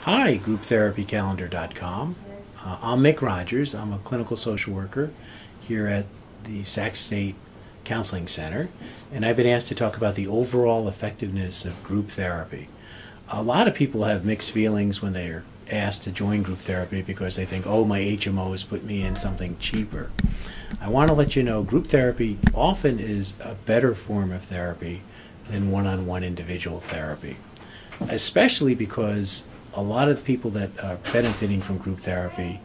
Hi, grouptherapycalendar.com. I'm Mick Rogers. I'm a clinical social worker here at the Sac State Counseling Center, and I've been asked to talk about the overall effectiveness of group therapy. A lot of people have mixed feelings when they're asked to join group therapy because they think, oh, my HMO has put me in something cheaper. I want to let you know group therapy often is a better form of therapy than one-on-one individual therapy, especially because a lot of the people that are benefiting from group therapy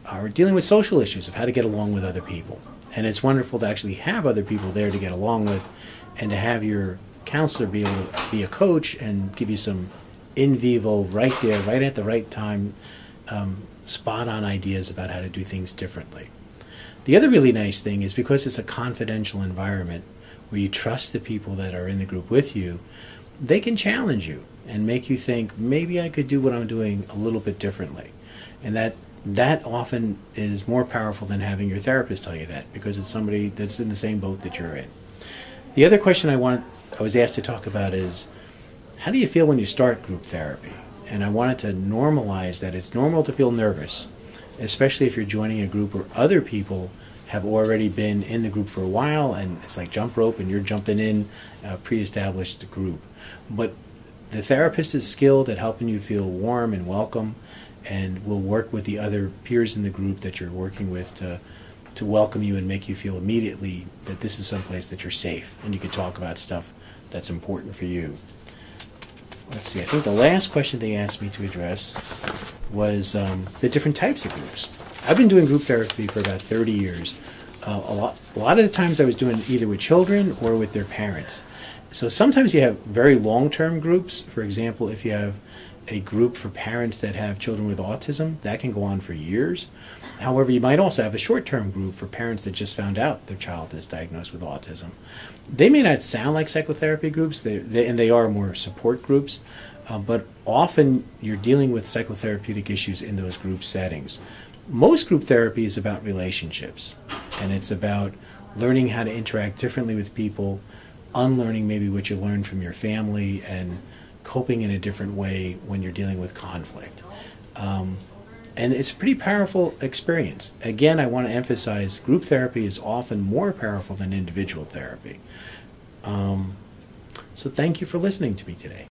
are dealing with social issues of how to get along with other people. And it's wonderful to actually have other people there to get along with, and to have your counselor be able to be a coach and give you some in vivo, right there, right at the right time, spot on ideas about how to do things differently. The other really nice thing is because it's a confidential environment where you trust the people that are in the group with you, they can challenge you and make you think, maybe I could do what I'm doing a little bit differently. And that often is more powerful than having your therapist tell you that, because it's somebody that's in the same boat that you're in. The other question I was asked to talk about is, how do you feel when you start group therapy? And I wanted to normalize that it's normal to feel nervous, especially if you're joining a group where other people have already been in the group for a while, and it's like jump rope and you're jumping in a pre-established group. But the therapist is skilled at helping you feel warm and welcome, and will work with the other peers in the group that you're working with to welcome you and make you feel immediately that this is someplace that you're safe and you can talk about stuff that's important for you. Let's see, I think the last question they asked me to address was the different types of groups. I've been doing group therapy for about 30 years. A lot of the times I was doing it either with children or with their parents. So sometimes you have very long-term groups. For example, if you have a group for parents that have children with autism, that can go on for years. However, you might also have a short-term group for parents that just found out their child is diagnosed with autism. They may not sound like psychotherapy groups, and they are more support groups, but often you're dealing with psychotherapeutic issues in those group settings. Most group therapy is about relationships, and it's about learning how to interact differently with people, unlearning maybe what you learned from your family, and coping in a different way when you're dealing with conflict. And it's a pretty powerful experience. Again, I want to emphasize group therapy is often more powerful than individual therapy. So thank you for listening to me today.